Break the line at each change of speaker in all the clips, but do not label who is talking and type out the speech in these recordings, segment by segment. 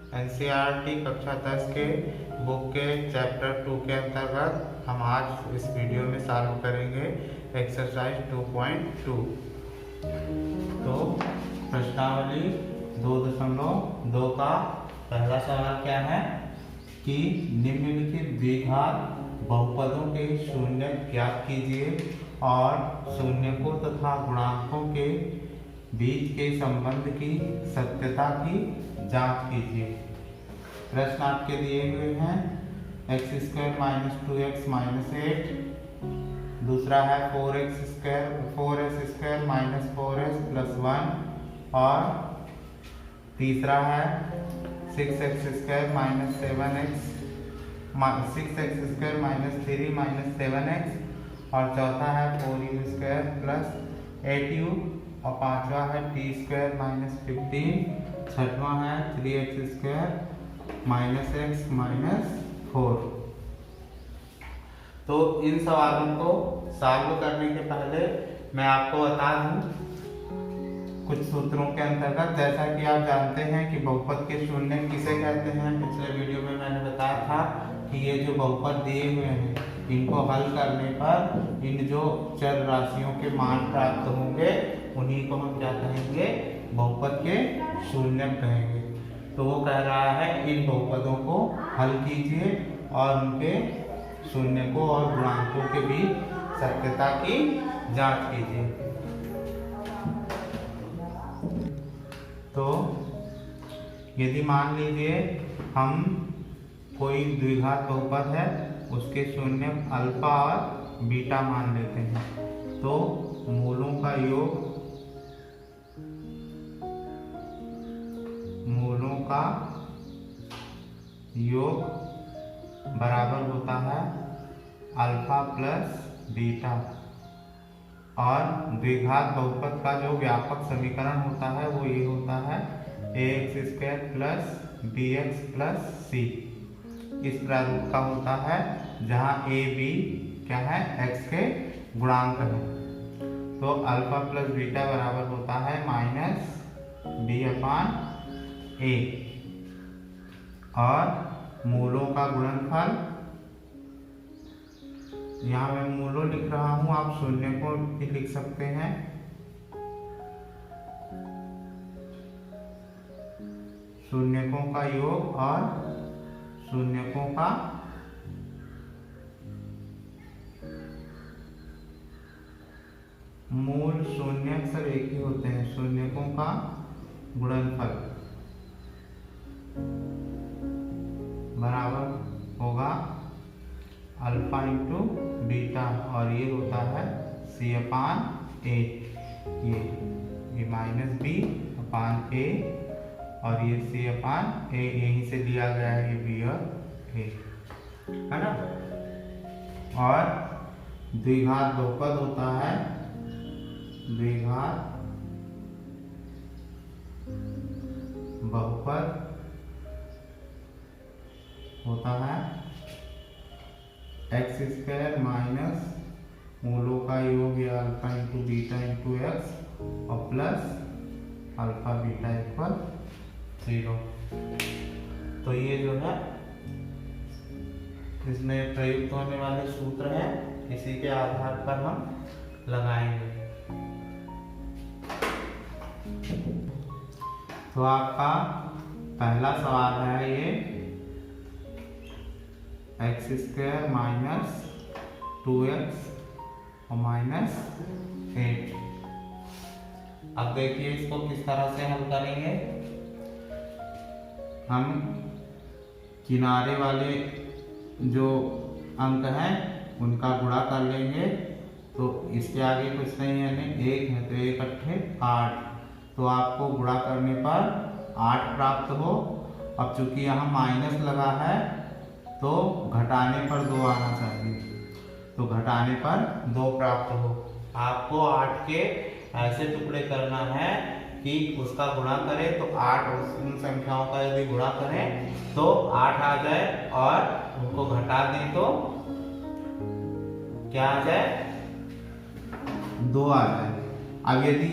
NCERT कक्षा 10 के book के चैप्टर 2 के अंतर्गत हम आज इस वीडियो में सॉल्व करेंगे एक्सरसाइज 2.2। तो प्रश्नावली 2.2 का पहला सवाल क्या है कि निम्नलिखित द्विघात बहुपदों के शून्य ज्ञात कीजिए और शून्यकों तथा गुणांकों के बीच के संबंध की सत्यता की जांच कीजिए। प्रश्न आपके दिए हुए हैं x² - 2x - 8, दूसरा है 4s² - 4s + 1 और तीसरा है 6x² - 7x 6x² - 3 - 7x और चौथा है 4u² + 8u और पांचवा है t² - 15, छठवां है 3x² - x - 4। तो इन सवालों को सॉल्व करने के पहले मैं आपको बता दूं कुछ सूत्रों के अंतर्गत। जैसा कि आप जानते हैं कि बहुपद के शून्य किसे कहते हैं। पिछले वीडियो में मैंने बताया था कि ये जो बहुपद दिए हुए हैं इनको हल करने पर इन जो चर राशियों के मान प्राप्त होंगे उन्हीं को हम क्या कहेंगे, बहुपद के शून्य कहेंगे। तो वो कह रहा है इन बहुपदों को हल कीजिए और उनके शून्यकों और गुणांकों के बीच सत्यता की जांच कीजिए। तो यदि मान लीजिए हम कोई द्विघात बहुपद है उसके शून्य अल्फा और बीटा मान लेते हैं, तो मूलों का योग बराबर होता है अल्फा प्लस बीटा और द्विघात बहुपद का जो व्यापक समीकरण होता है वो ये होता है ax² + bx + c। इस प्रारूप का होता है जहाँ a b क्या है, x के गुणांक है। तो अल्फा प्लस बीटा बराबर होता है -b/a और मूलों का गुणनफल, यहाँ मैं मूलों लिख रहा हूँ, आप शून्य को भी लिख सकते हैं। शून्यकों का योग और शून्यकों का मूल शून्य सब एक ही होते हैं, शून्यकों का गुणनफल बराबर होगा अल्फा इंटू बीटा और ये होता है c/8। ये -b/a और ये c/a यहीं से लिया गया है, ये b और a है ना। और द्विघात बहुपद होता है द्विघात बहुपद होता है x² माइनस मूलों का योग या alpha into beta into x और प्लस अल्फा बीटा = 0। तो ये जो है इसमें प्रयुक्त होने वाले सूत्र हैं, इसी के आधार पर हम लगाएंगे। तो आपका पहला सवाल है ये x² - 2x और -8। अब देखिए इसको किस तरह से हल करेंगे। हम किनारे वाले जो अंक हैं उनका गुणा कर लेंगे, तो इसके आगे कुछ नहीं है, नहीं 1 है तो 1 × 8, तो आपको गुणा करने पर 8 प्राप्त हो। अब चूंकि यहाँ माइनस लगा है तो घटाने पर 2 आना चाहिए, तो घटाने पर 2 प्राप्त हो। आपको 8 के ऐसे टुकड़े करना है कि उसका गुणा करें तो 8 उन संख्याओं का यदि गुणा करें तो 8 आ जाए और उनको घटा दें तो क्या आ जाए, 2 आ जाए। अब यदि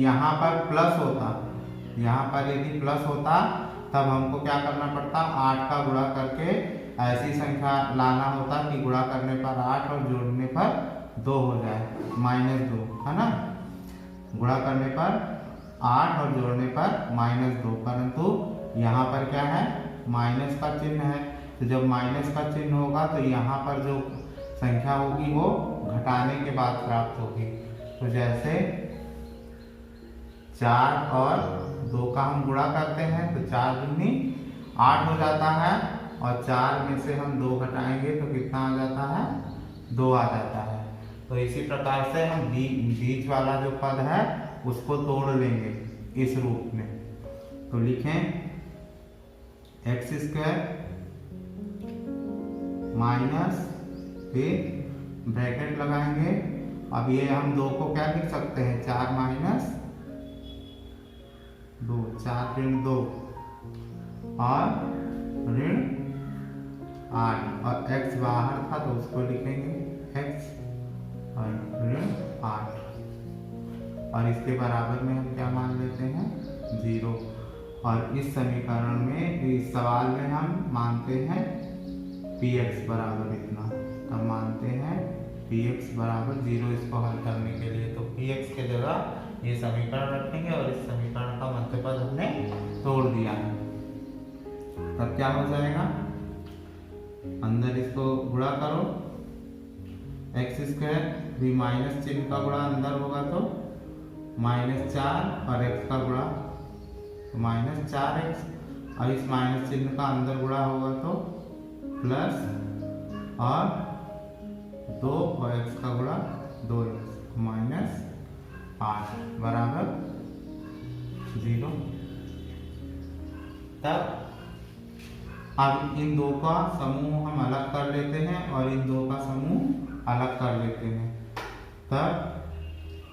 यहाँ पर प्लस होता, यहाँ पर यदि प्लस होता तब हमको क्या करना पड़ता, 8 का गुणा करके ऐसी संख्या लाना होता कि गुणा करने पर 8 और जोड़ने पर 2 हो जाए, -2, है ना। गुणा करने पर 8 और जोड़ने पर -2, परंतु यहाँ पर क्या है, माइनस का चिन्ह है। तो जब माइनस का चिन्ह होगा तो यहाँ पर जो संख्या होगी वो घटाने के बाद प्राप्त होगी। तो जैसे 4 और 2 का हम गुणा करते हैं तो 4 दूनी 8 हो जाता है, और 4 में से हम 2 घटाएंगे तो कितना आ जाता है, 2 आ जाता है। तो इसी प्रकार से हम बीच वाला जो पद है उसको तोड़ लेंगे इस रूप में। तो लिखें x² माइनस, फिर ब्रैकेट लगाएंगे। अब ये हम 2 को क्या लिख सकते हैं, 4 माइनस 2, 4 ऋण 2 और ऋण 8, और x बाहर था तो उसको लिखेंगे x और ऋण 8, और इसके बराबर में हम क्या मान लेते हैं, 0। और इस समीकरण में, इस सवाल में हम मानते हैं px बराबर इतना, तब मानते हैं px बराबर 0 इसको हल करने के लिए। तो px के जगह ये समीकरण रखेंगे और इस समीकरण का मध्य पद हमने तोड़ दिया है। तब क्या हो जाएगा, अंदर इसको गुणा करो, x² भी माइनस चिन्ह का गुणा अंदर होगा तो -4 और x का गुणा तो -4x, और इस माइनस चिन्ह का अंदर गुणा होगा तो प्लस और 2 और x का गुणा 2x, -8 बराबर 0। तब अब इन 2 का समूह हम अलग कर लेते हैं और इन 2 का समूह अलग कर लेते हैं। तब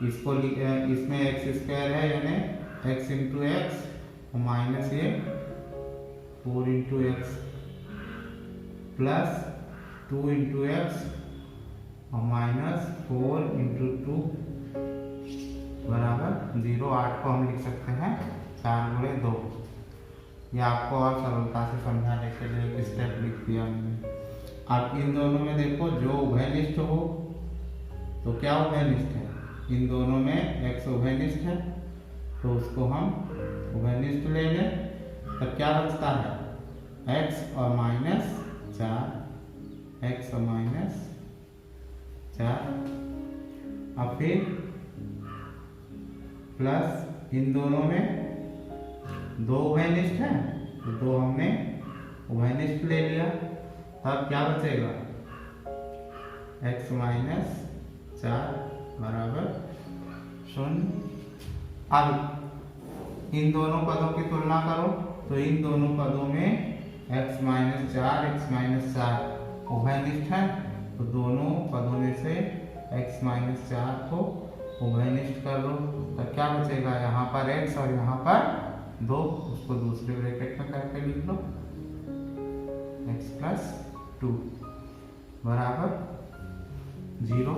इसको इसमें x² है यानी x इंटू एक्स माइनस ये 4 into x plus 2 into x और -4 इंटू 2 बराबर 0। 8 को हम लिख सकते हैं 4 गुणे 2। यह आपको और सरलता से समझाने के लिए एक स्टेप लिख दिया मैंने। अब इन दोनों में देखो, जो उभयनिष्ठ हो तो क्या उभयनिष्ठ है, इन दोनों में x उभयनिष्ठ है तो उसको हम उभयनिष्ठ ले लें। तब क्या बचता है, x और -4, x और -4, अब फिर प्लस इन दोनों में 2 उभयनिष्ठ है तो 2 हमने उभयनिष्ठ ले लिया। तब क्या बचेगा, x - 4 बराबर 0। अब इन दोनों पदों की तुलना करो तो इन दोनों पदों में x - 4 x - 4 उभयनिष्ठ है, तो दोनों पदों में से x - 4 को उभयनिष्ठ कर लो। तो क्या बचेगा, यहाँ पर x और यहाँ पर 2, उसको दूसरे ब्रैकेट में करके लिख लो, x + 2 बराबर 0।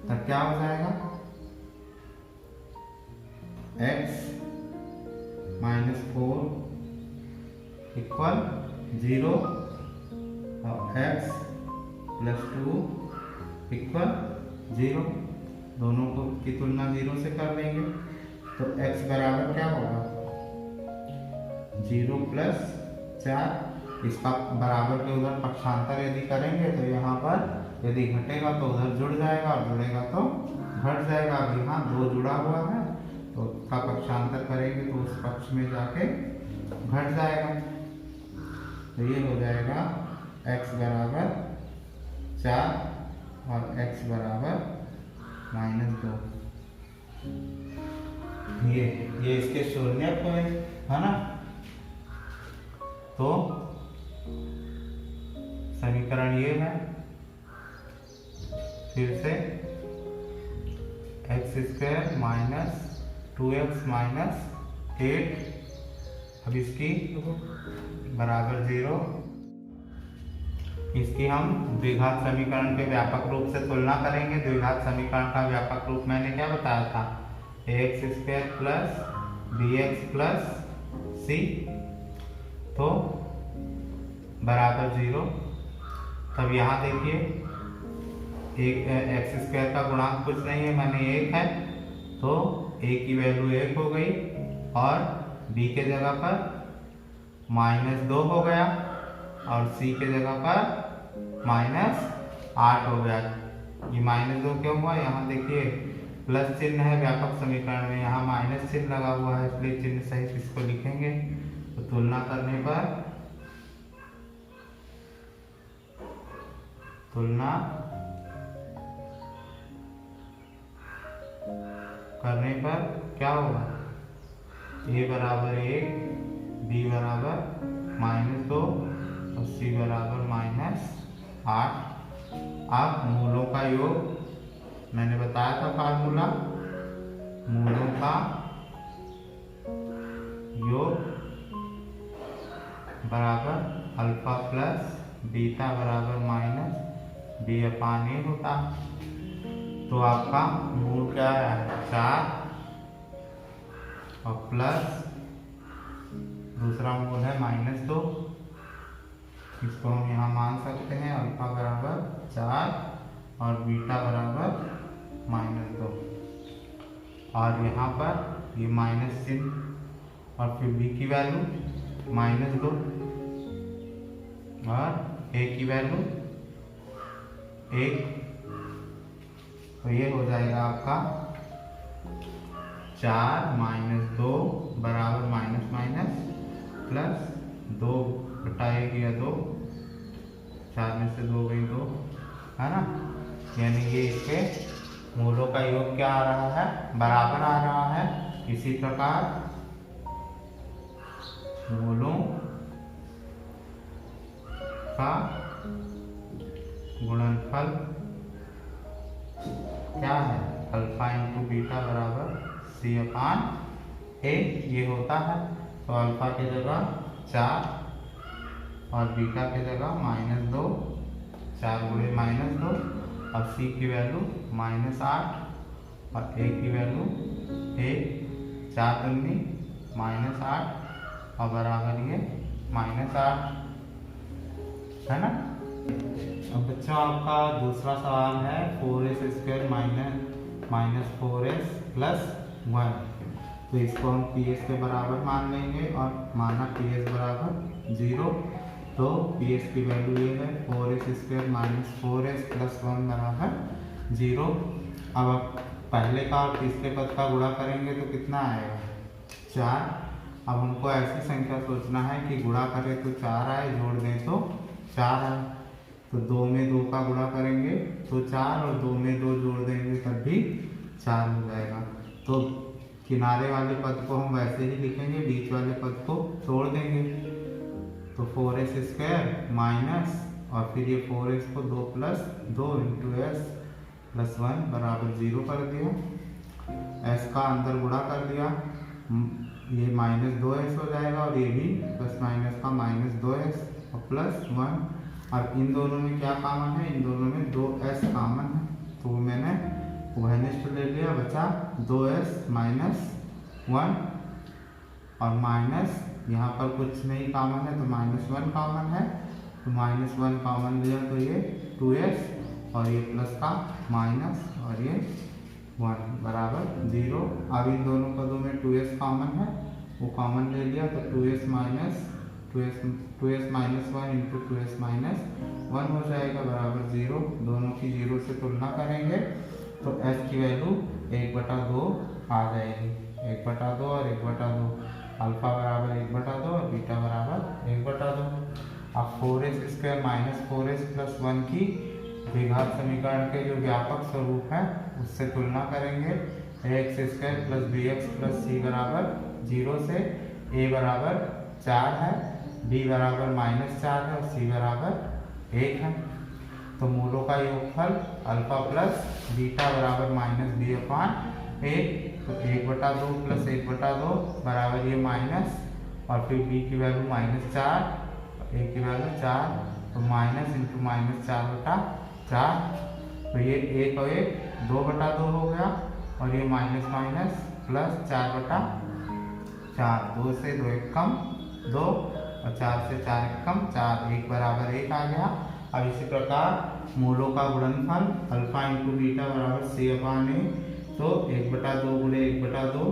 तब क्या हो जाएगा, x - 4 = 0 और x + 2 = 0। दोनों को की तुलना 0 से कर देंगे तो x बराबर क्या होगा, 0 + 4। इसका बराबर के उधर पक्षांतर यदि करेंगे तो यहाँ पर यदि घटेगा तो उधर जुड़ जाएगा और जुड़ेगा तो घट जाएगा। अब यहाँ 2 जुड़ा हुआ है तो उसका पक्षांतर करेंगे तो उस पक्ष में जाके घट जाएगा। तो ये हो जाएगा x बराबर 4 और x बराबर -2। ये इसके शून्य को है ना। तो समीकरण ये है, फिर से x² - 2x - 8, अब इसकी बराबर 0। इसकी हम द्विघात समीकरण के व्यापक रूप से तुलना करेंगे। द्विघात समीकरण का व्यापक रूप मैंने क्या बताया था, ax² + bx + c तो बराबर 0। तब यहाँ देखिए एक एक्स स्क्वायर का गुणांक कुछ नहीं है माने 1 है, तो a की वैल्यू 1 हो गई और b के जगह पर -2 हो गया और c के जगह पर -8 हो गया। ये -2 क्यों हुआ? यहाँ देखिए प्लस चिन्ह है व्यापक समीकरण में, यहाँ माइनस चिन्ह लगा हुआ है, इसलिए चिन्ह सहित इसको लिखेंगे। तो तुलना करने पर क्या होगा? a बराबर 1, b बराबर -2 और c बराबर -8। अब मूलों का योग मैंने बताया था फार्मूला, मूलों का योग बराबर अल्फा प्लस बीटा बराबर -b/a होता। तो आपका मूल क्या है? 4 और प्लस दूसरा मूल है -2। इसको हम यहाँ मान सकते हैं अल्फा बराबर 4 और बीटा बराबर -2। और यहाँ पर ये माइनस चिन्ह और फिर b की वैल्यू -2 और a की वैल्यू 1। तो ये हो जाएगा आपका 4 - 2 बराबर माइनस प्लस 2/1 या 2, 4 में से 2 गई 2, है ना। यानी ये इसके मूलों का योग क्या आ रहा है? बराबर आ रहा है। इसी प्रकार मूलों का गुणनफल क्या है? अल्फा इंटू बीटा बराबर c/a ये होता है। तो अल्फा की जगह 4 और बीटा की जगह -2, 4 गुणे -2 और c की वैल्यू -8 और a की वैल्यू 1, 4 दूनी -8 और बराबर ये -8, है ना। अब बच्चों आपका दूसरा सवाल है 4s² -4s + 1। तो इसको हम PS के बराबर मान लेंगे और माना PS बराबर 0। तो PS की वैल्यू ये है 4s² -4s + 1 बराबर 0। अब पहले का और तीसरे पद का गुणा करेंगे तो कितना आएगा? 4। अब हमको ऐसी संख्या सोचना है कि गुणा करें तो 4 आए, जोड़ दें तो 4 आए। तो 2 में 2 का गुणा करेंगे तो 4 और 2 में 2 जोड़ देंगे तब भी 4 हो जाएगा। तो किनारे वाले पद को हम वैसे ही लिखेंगे, बीच वाले पद को छोड़ देंगे। तो 4s² माइनस और फिर ये 4s को 2 + 2 × s + 1 बराबर 0 कर दिया। s का अंदर गुणा कर दिया, ये -2s हो जाएगा और ये भी प्लस माइनस का -2s और +1। और इन दोनों में क्या कॉमन है? इन दोनों में 2s कॉमन है, तो मैंने उभयनिष्ठ ले लिया, बचा 2s - 1 और माइनस यहाँ पर कुछ नहीं कॉमन है तो -1 कॉमन है, तो -1 कॉमन लिया तो ये 2s और ये प्लस का माइनस और ये 1 बराबर 0। अब इन दोनों पदों में 2s कॉमन है, वो कॉमन ले लिया तो 2s - 1 × 2s - 1 हो जाएगा बराबर 0। दोनों की 0 से तुलना करेंगे तो s की वैल्यू 1/2 आ जाएगी। 1/2 और 1/2, अल्फा बराबर 1/2 और बीटा बराबर 1/2। अब 4s² -4s + 1 की द्विघात समीकरण के जो व्यापक स्वरूप है उससे तुलना करेंगे। ax² + bx + c बराबर 0 से a बराबर 4 है, b बराबर -4 है और c बराबर 1 है। तो मूलों का योगफल अल्फा प्लस बीटा बराबर -b/a। तो 1/2 + 1/2 बराबर ये माइनस और फिर b की वैल्यू -4, a की वैल्यू 4, तो माइनस इंटू -4/4। तो ये 1 और 1 2/2 हो गया और ये माइनस प्लस 4/4। 2 से 2 1 कम 2 और 4 से 4 कम 4, 1 बराबर 1 आ गया। अब इसी प्रकार मूलों का गुणनफल अल्फा इंटू बीटा बराबर सी अपान ए, तो 1/2 गुणे 1/2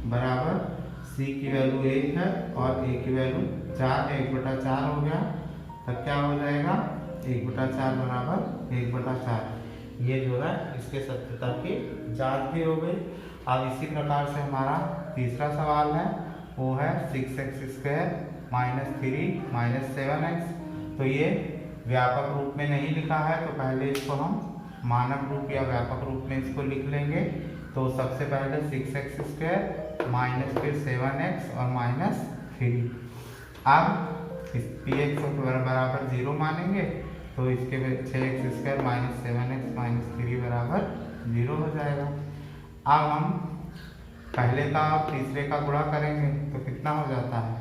बराबर सी की वैल्यू 1 है और ए की वैल्यू 4 है, 1/4 हो गया। तब क्या हो जाएगा 1/4 बराबर 1/4। ये जो है इसके सत्यता की जांच भी हो गई। अब इसी प्रकार से हमारा तीसरा सवाल है, वो है 6x² -3 -7x। तो ये व्यापक रूप में नहीं लिखा है, तो पहले इसको हम मानक रूप या व्यापक रूप में इसको लिख लेंगे। तो सबसे पहले 6x² माइनस फिर 7x और -3। अब इस px बराबर 0 मानेंगे, तो इसके 6x² -7x -3 बराबर 0 हो जाएगा। अब हम पहले का और तीसरे का गुणा करेंगे तो कितना हो जाता है,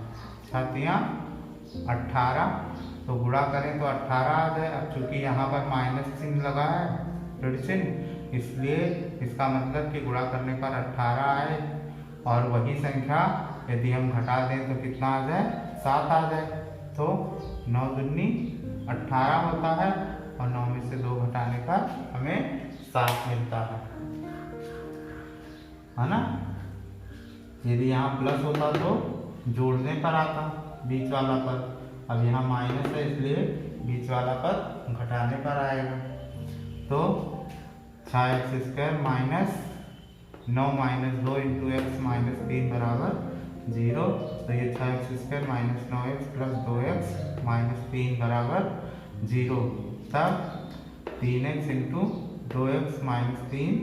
6 18, तो गुणा करें तो 18 आ जाए। अब चूंकि यहाँ पर माइनस चिन्ह लगा है, ऋण चिन्ह, इसलिए इसका मतलब कि गुणा करने पर 18 आए, और वही संख्या यदि हम घटा दें तो कितना आ जाए, 7 आ जाए। तो 9 दूनी 18 होता है और 9 में से 2 घटाने पर हमें 7 मिलता है ना। यदि यहाँ प्लस होता तो जोड़ने पर आता, बीच वाला पर। अब यहाँ माइनस है, इसलिए बीच वाला पर घटाने पर आएगा। तो 6x² -9 - 2 × x -3 बराबर 0। तो ये 6x² -9x + 2x -3 बराबर 0। तब 3x × 2x -3,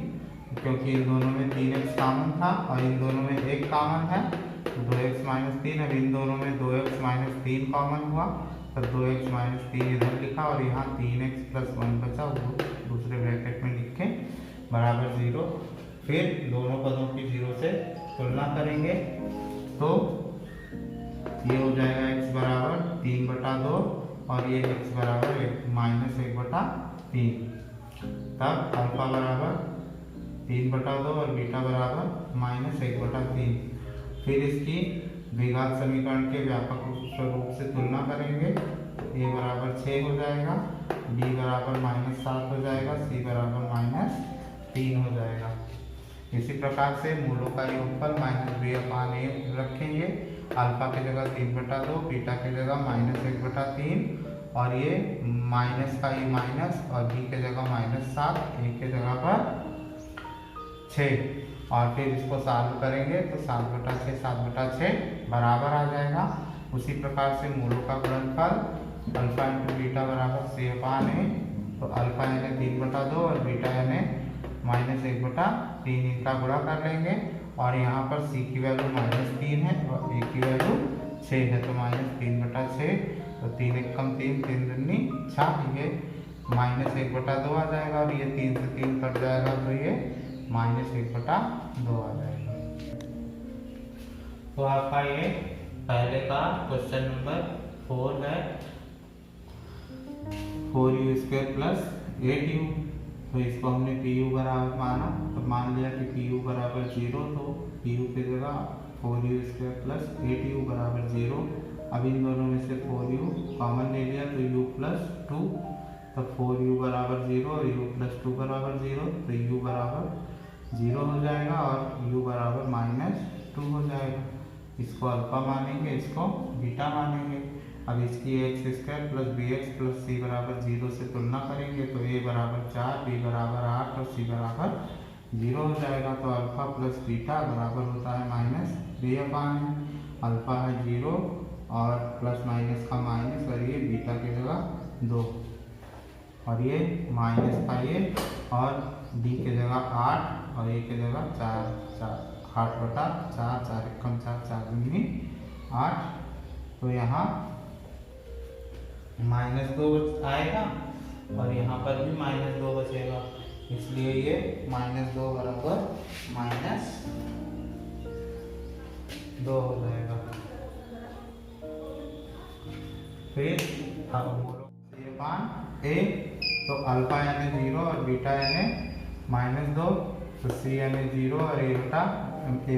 क्योंकि इन दोनों में 3x कॉमन था और इन दोनों में 1 कॉमन है, 2x -3। अब इन दोनों में 2x -3 कॉमन हुआ, तब 2x -3 इधर लिखा और यहाँ 3x + 1 बचा, वो दूसरे ब्रैकेट में लिखे बराबर 0। फिर दोनों पदों की 0 से तुलना करेंगे, तो ये हो जाएगा x बराबर 3/2 और ये x बराबर -1/3। तब अल्फा बराबर 3/2 और बीटा बराबर -1/3। फिर इसकी द्विघात समीकरण के व्यापक रूप से तुलना करेंगे। a बराबर 6 हो जाएगा, b बराबर -7 हो जाएगा, c बराबर -3 हो जाएगा। इसी प्रकार से मूलों का योगफल -b/a रखेंगे। अल्फा की जगह 3/2, बीटा की जगह -1/3, और ये माइनस का ये माइनस और b की जगह -7, a की जगह पर 6। और फिर इसको सॉल्व करेंगे तो 7/6 7/6 बराबर आ जाएगा। उसी प्रकार से मूलों का गुणनफल अल्फा इंटू बीटा बराबर c/a। तो अल्फा यानी 3/2 और बीटा यानी -1/3, इनका गुणा कर लेंगे। और यहाँ पर c की वैल्यू -3 है और a की वैल्यू 6 है, तो -3/6। तो 3 × 1 = 3, 3 दूनी 6, ये -1/2 आ जाएगा और ये 3 से 3 कट जाएगा, तो ये -1/2 आ जाएगा। तो आपका ये पहले का क्वेश्चन नंबर 4 है, 4u² + 8u। तो इसको हमने pu बराबर माना, तो मान लिया कि pu बराबर 0, तो pu की जगह 4u² + 8u बराबर 0। अब इन दोनों में से 4u कॉमन ले लिया, तो u + 2, तो 4u बराबर 0 और u + 2 बराबर 0, तो u बराबर 0 हो जाएगा और u बराबर -2 हो जाएगा। इसको अल्फा मानेंगे, इसको बीटा मानेंगे। अब इसकी x² + bx + c बराबर 0 से तुलना करेंगे, तो a बराबर 4, b बराबर 8 और c बराबर 0 हो जाएगा। तो अल्फा + बीटा बराबर होता है -b/a। अल्फा है 0 और प्लस माइनस का माइनस, और ये बीटा की जगह 2, और ये माइनस का ये, और d की जगह 8 और a की जगह 4, 8/4, 4 × 1 = 4, 4 दूनी 8। तो यहाँ -2 आएगा और यहाँ पर भी -2 बचेगा, इसलिए ये -2 बराबर -2 हो जाएगा। फिर हम a, तो अल्फा यानी 0 और बीटा यानी -2, तो c यानी 0 और a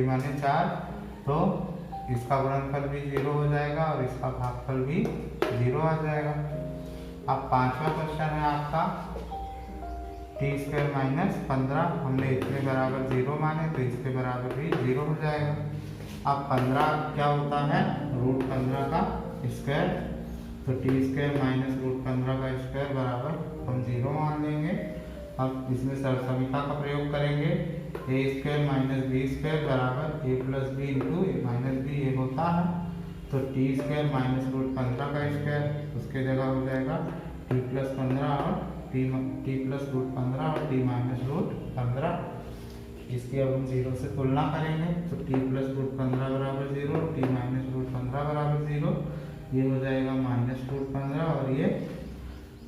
माने 4, तो इसका गुणनफल भी 0 हो जाएगा और इसका भागफल भी 0 आ जाएगा। अब पांचवा क्वेश्चन है आपका t² माइनस 15, हमने इसके बराबर 0 माने तो इसके बराबर भी 0 हो जाएगा। अब 15 क्या होता है, √15 का स्क्वायर, तो t² माइनस √15 का स्क्वायर बराबर हम 0 मान लेंगे। अब इसमें सरसमीका का प्रयोग करेंगे, a² माइनस b² बराबर a plus B into A minus B, ये होता है। तो t² माइनस √15 का स्क्वायर, उसके जगह हो जाएगा t प्लस 15 और t प्लस √15 और t माइनस √15। इसकी अब हम 0 से तुलना करेंगे, तो t प्लस √15 बराबर 0, t माइनस √15 बराबर 0, ये हो जाएगा माइनस √15 और ये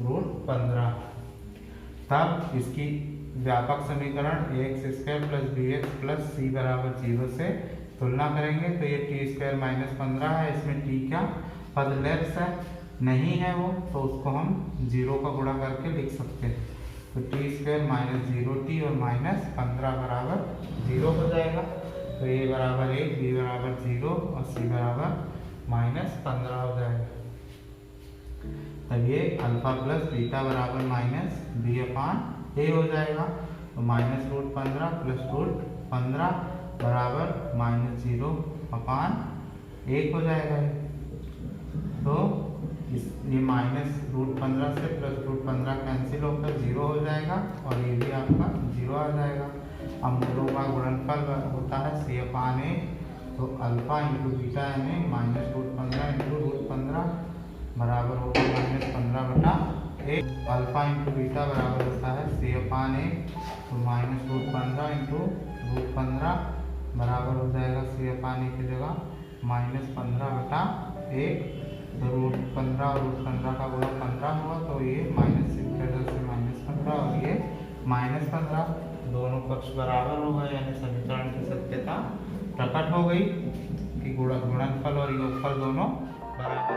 √15। तब इसकी व्यापक समीकरण ax² plus bx plus c बराबर 0 से तुलना करेंगे, तो ये t² माइनस 15 है, इसमें t क्या पद लेफ्ट है नहीं है वो, तो उसको हम 0 का गुणा करके लिख सकते हैं। तो t² माइनस 0t और माइनस 15 बराबर 0 हो जाएगा। तो a बराबर 1, b बराबर 0 और c बराबर माइनस 15 हो जाएगा। तब ये अल्फा प्लस बीटा बराबर माइनस b/a हो जाएगा। तो माइनस √15 प्लस √15 बराबर माइनस 0/1 हो जाएगा। तो ये माइनस √15 से प्लस √15 कैंसिल होकर 0 हो जाएगा और ये भी आपका 0 आ जाएगा। अब मूलों का गुणनफल होता है c/a, तो अल्फा इंटू बीटा यानी माइनस √15 इंटू √15 बराबर होगा माइनस 15/1। अल्फा इंटू बीटा बराबर होता है c/a, तो माइनस √15 इंटू √15 बराबर हो जाएगा c/a की जगह माइनस 15/1। तो √15 और √15 का गुणा 15 हुआ, तो ये माइनस से माइनस 15 और ये माइनस 15, दोनों पक्ष बराबर हो गए, यानी समीकरण की सत्यता प्रकट हो गई कि गुणनफल और योगफल दोनों बराबर।